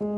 As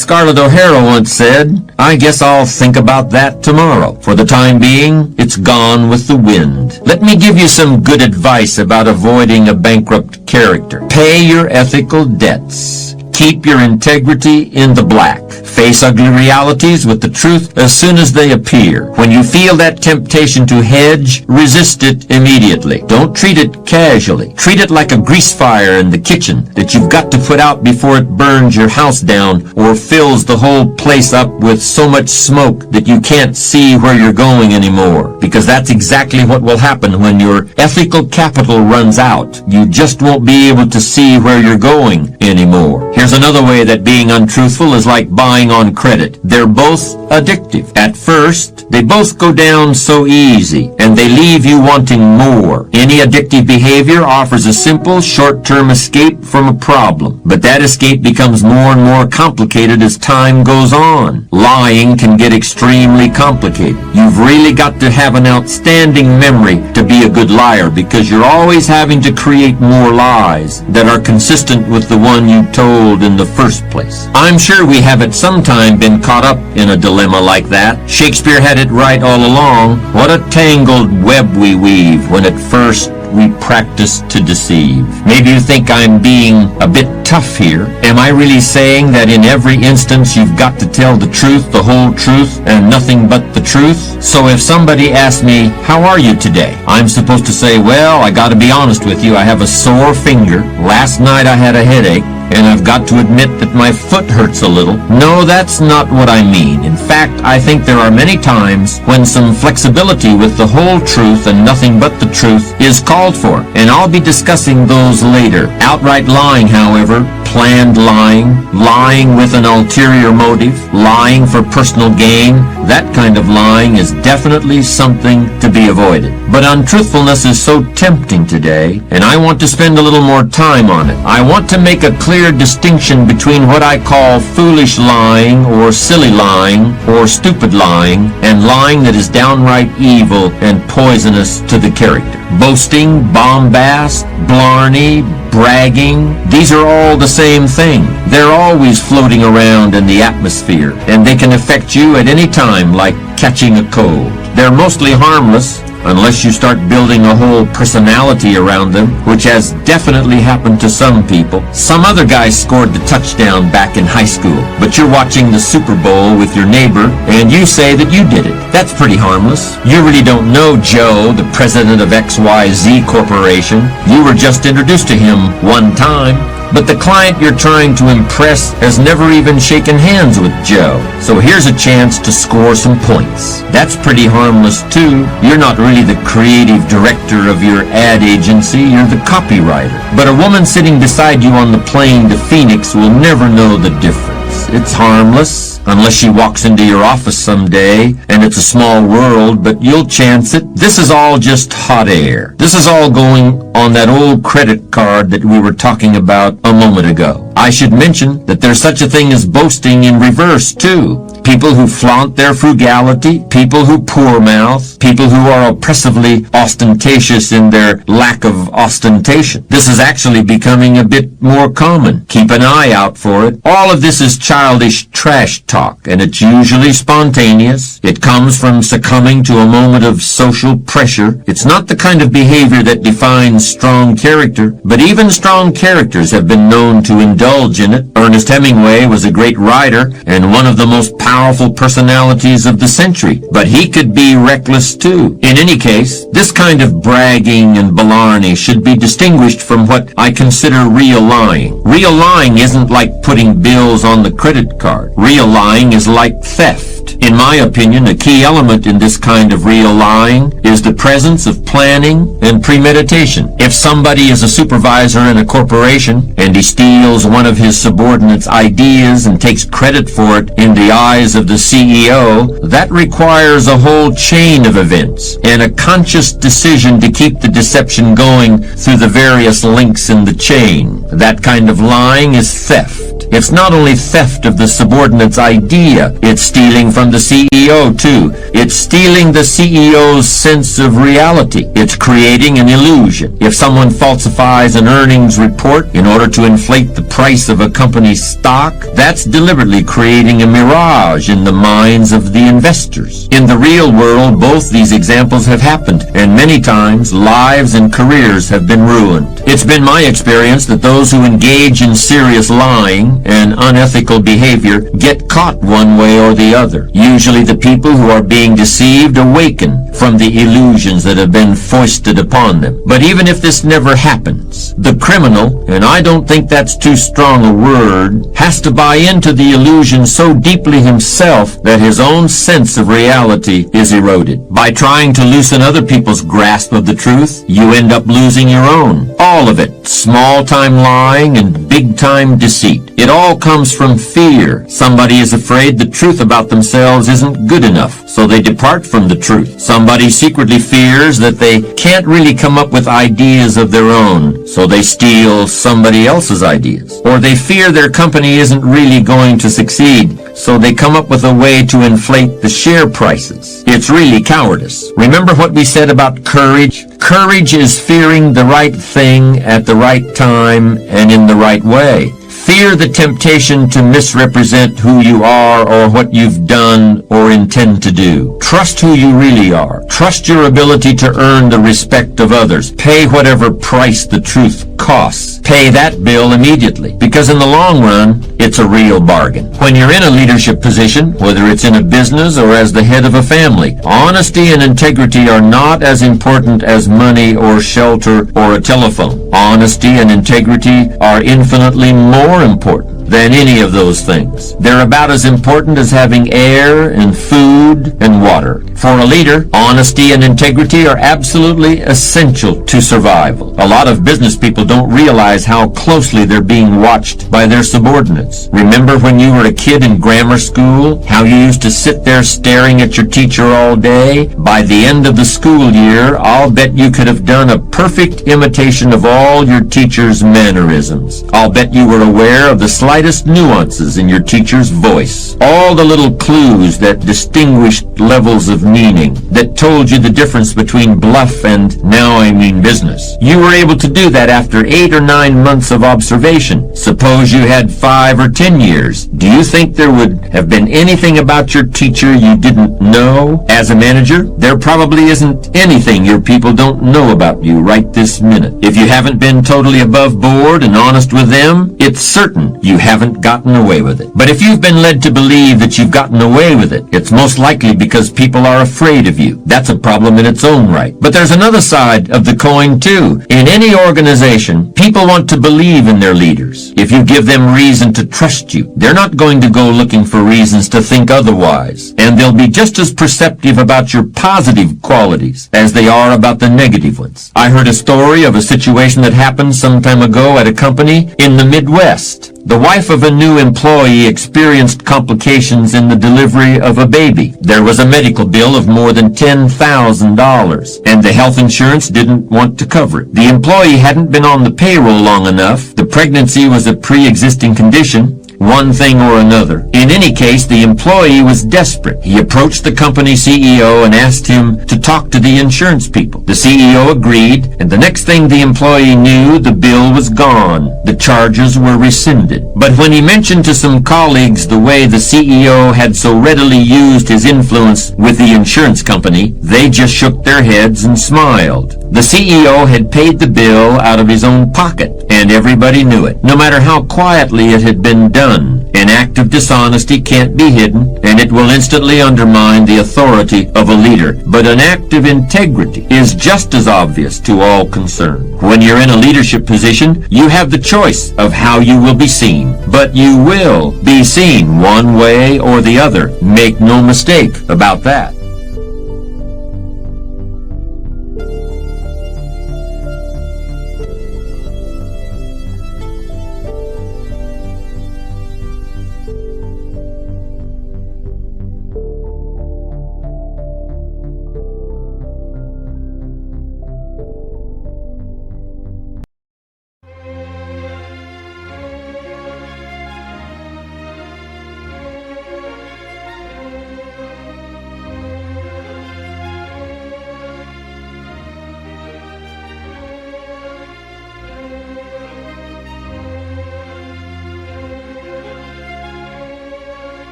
Scarlett O'Hara once said, "I guess I'll think about that tomorrow. For the time being, it's gone with the wind." Let me give you some good advice about avoiding a bankrupt character. Pay your ethical debts. Keep your integrity in the black. Face ugly realities with the truth as soon as they appear. When you feel that temptation to hedge, resist it immediately. Don't treat it casually. Treat it like a grease fire in the kitchen that you've got to put out before it burns your house down or fills the whole place up with so much smoke that you can't see where you're going anymore. Because that's exactly what will happen when your ethical capital runs out. You just won't be able to see where you're going anymore. Here's another way that being untruthful is like buying on credit. They're both addictive. At first, they both go down so easy, and they leave you wanting more. Any addictive behavior offers a simple, short-term escape from a problem, but that escape becomes more and more complicated as time goes on. Lying can get extremely complicated. You've really got to have an outstanding memory to be a good liar, because you're always having to create more lies that are consistent with the one you told in the first place. I'm sure we have at some time been caught up in a dilemma like that. Shakespeare had it right all along. What a tangled web we weave when at first we practice to deceive. Maybe you think I'm being a bit tough here. Am I really saying that in every instance you've got to tell the truth, the whole truth, and nothing but the truth? So if somebody asks me, "How are you today?" I'm supposed to say, "Well, I gotta be honest with you, I have a sore finger. Last night I had a headache. And I've got to admit that my foot hurts a little." No, that's not what I mean. In fact, I think there are many times when some flexibility with the whole truth and nothing but the truth is called for, and I'll be discussing those later. Outright lying, however, planned lying, lying with an ulterior motive, lying for personal gain, that kind of lying is definitely something to be avoided. But untruthfulness is so tempting today, and I want to spend a little more time on it. I want to make a clear distinction between what I call foolish lying or silly lying or stupid lying and lying that is downright evil and poisonous to the character. Boasting, bombast, blarney, bragging, these are all the same thing. They're always floating around in the atmosphere, and they can affect you at any time like catching a cold. They're mostly harmless, unless you start building a whole personality around them, which has definitely happened to some people. Some other guy scored the touchdown back in high school, but you're watching the Super Bowl with your neighbor, and you say that you did it. That's pretty harmless. You really don't know Joe, the president of XYZ Corporation. You were just introduced to him one time. But the client you're trying to impress has never even shaken hands with Joe. So here's a chance to score some points. That's pretty harmless too. You're not really the creative director of your ad agency, you're the copywriter. But a woman sitting beside you on the plane to Phoenix will never know the difference. It's harmless, unless she walks into your office someday, and it's a small world, but you'll chance it. This is all just hot air. This is all going on that old credit card that we were talking about a moment ago. I should mention that there's such a thing as boasting in reverse, too. People who flaunt their frugality, people who poor-mouth, people who are oppressively ostentatious in their lack of ostentation. This is actually becoming a bit more common. Keep an eye out for it. All of this is childish trash talk, and it's usually spontaneous. It comes from succumbing to a moment of social pressure. It's not the kind of behavior that defines strong character, but even strong characters have been known to indulge in it. Ernest Hemingway was a great writer and one of the most powerful personalities of the century, but he could be reckless too. In any case, this kind of bragging and blarney should be distinguished from what I consider real lying. Real lying isn't like putting bills on the credit card. Real lying is like theft. In my opinion, a key element in this kind of real lying is the presence of planning and premeditation. If somebody is a supervisor in a corporation and he steals one of his subordinates' ideas and takes credit for it in the eyes of the CEO, that requires a whole chain of events and a conscious decision to keep the deception going through the various links in the chain. That kind of lying is theft. It's not only theft of the subordinate's idea, it's stealing from the CEO too. It's stealing the CEO's sense of reality. It's creating an illusion. If someone falsifies an earnings report in order to inflate the price of a company's stock, that's deliberately creating a mirage in the minds of the investors. In the real world, both these examples have happened, and many times lives and careers have been ruined. It's been my experience that those who engage in serious lying and unethical behavior get caught one way or the other. Usually the people who are being deceived awaken from the illusions that have been foisted upon them. But even if this never happens, the criminal, and I don't think that's too strong a word, has to buy into the illusion so deeply himself that his own sense of reality is eroded. By trying to loosen other people's grasp of the truth, you end up losing your own. All of it, small-time lying and big-time deceit. It all comes from fear. Somebody is afraid the truth about themselves isn't good enough, so they depart from the truth. Somebody secretly fears that they can't really come up with ideas of their own, so they steal somebody else's ideas. Or they fear their company isn't really going to succeed, so they come up with a way to inflate the share prices. It's really cowardice. Remember what we said about courage? Courage is fearing the right thing at the right time and in the right way. Fear the temptation to misrepresent who you are or what you've done or intend to do. Trust who you really are. Trust your ability to earn the respect of others. Pay whatever price the truth costs. Pay that bill immediately, because in the long run, it's a real bargain. When you're in a leadership position, whether it's in a business or as the head of a family, honesty and integrity are not as important as money or shelter or a telephone. Honesty and integrity are infinitely more important than any of those things. They're about as important as having air and food and water. For a leader, honesty and integrity are absolutely essential to survival. A lot of business people don't realize how closely they're being watched by their subordinates. Remember when you were a kid in grammar school, how you used to sit there staring at your teacher all day? By the end of the school year, I'll bet you could have done a perfect imitation of all your teacher's mannerisms. I'll bet you were aware of the slightest nuances in your teacher's voice. All the little clues that distinguished levels of meaning, that told you the difference between bluff and now I mean business. You were able to do that after 8 or 9 months of observation. Suppose you had 5 or 10 years. Do you think there would have been anything about your teacher you didn't know? As a manager, there probably isn't anything your people don't know about you right this minute. If you haven't been totally above board and honest with them, it's certain you haven't gotten away with it. But if you've been led to believe that you've gotten away with it, it's most likely because people are afraid of you. That's a problem in its own right. But there's another side of the coin too. In any organization, people want to believe in their leaders. If you give them reason to trust you, they're not going to go looking for reasons to think otherwise. And they'll be just as perceptive about your positive qualities as they are about the negative ones. I heard a story of a situation that happened some time ago at a company in the Midwest. The wife of a new employee experienced complications in the delivery of a baby. There was a medical bill of more than $10,000, and the health insurance didn't want to cover it. The employee hadn't been on the payroll long enough. The pregnancy was a pre-existing condition. One thing or another. In any case, the employee was desperate. He approached the company CEO and asked him to talk to the insurance people. The CEO agreed, and the next thing the employee knew, the bill was gone. The charges were rescinded. But when he mentioned to some colleagues the way the CEO had so readily used his influence with the insurance company, they just shook their heads and smiled. The CEO had paid the bill out of his own pocket, and everybody knew it, no matter how quietly it had been done. An act of dishonesty can't be hidden, and it will instantly undermine the authority of a leader. But an act of integrity is just as obvious to all concerned. When you're in a leadership position, you have the choice of how you will be seen. But you will be seen one way or the other. Make no mistake about that.